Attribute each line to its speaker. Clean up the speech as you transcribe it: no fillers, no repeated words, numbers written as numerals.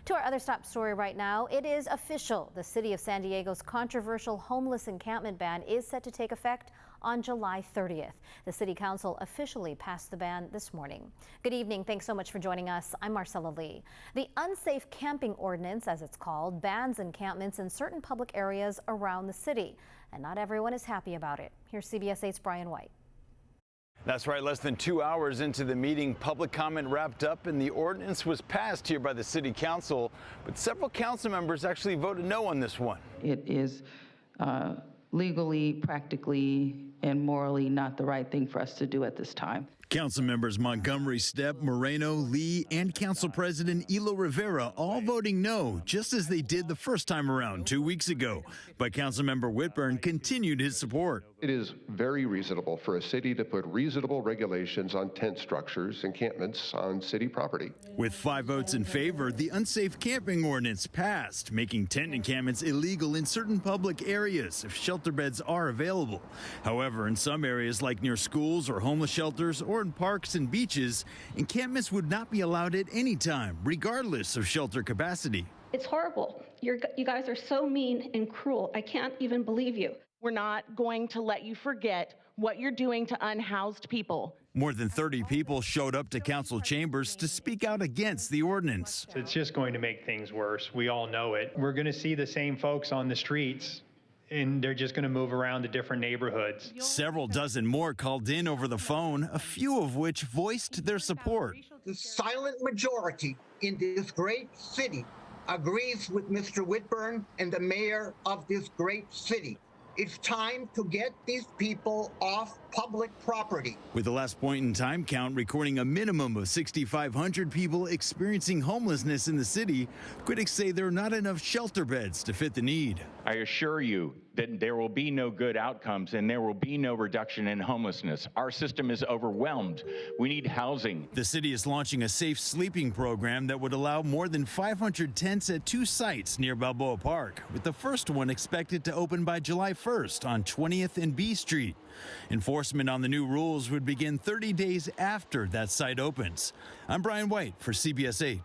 Speaker 1: To our other top story right now, it is official. The city of San Diego's controversial homeless encampment ban is set to take effect on July 30th. The city council officially passed the ban this morning. Good evening. Thanks so much for joining us. I'm Marcella Lee. The unsafe camping ordinance, as it's called, bans encampments in certain public areas around the city. And not everyone is happy about it. Here's CBS 8's Brian White.
Speaker 2: That's right. Less than 2 hours into the meeting, public comment wrapped up and the ordinance was passed here by the city council. But several council members actually voted no on this one.
Speaker 3: It is legally, practically, and morally not the right thing for us to do at this time.
Speaker 4: Council members Montgomery, Stepp, Moreno, Lee, and Council President Elo Rivera all voting no, just as they did the first time around 2 weeks ago. But Councilmember Whitburn continued his support.
Speaker 5: It is very reasonable for a city to put reasonable regulations on tent structures, encampments on city property.
Speaker 4: With 5 votes in favor, the unsafe camping ordinance passed, making tent encampments illegal in certain public areas if shelter beds are available. However, in some areas like near schools or homeless shelters or in parks and beaches, encampments would not be allowed at any time, regardless of shelter capacity.
Speaker 6: It's horrible. You guys are so mean and cruel. I can't even believe you.
Speaker 7: We're not going to let you forget what you're doing to unhoused people.
Speaker 4: More than 30 people showed up to council chambers to speak out against the ordinance.
Speaker 8: It's just going to make things worse. We all know it. We're going to see the same folks on the streets, and they're just going to move around to different neighborhoods.
Speaker 4: Several dozen more called in over the phone, a few of which voiced their support.
Speaker 9: The silent majority in this great city agrees with Mr. Whitburn and the mayor of this great city. It's time to get these people off public property.
Speaker 4: With the last point in time count recording a minimum of 6,500 people experiencing homelessness in the city, critics say there are not enough shelter beds to fit the need.
Speaker 10: I assure you that there will be no good outcomes and there will be no reduction in homelessness. Our system is overwhelmed. We need housing.
Speaker 4: The city is launching a safe sleeping program that would allow more than 500 tents at 2 sites near Balboa Park, with the first one expected to open by July 1st on 20th and B Street. Enforcement on the new rules would begin 30 days after that site opens. I'm Brian White for CBS 8.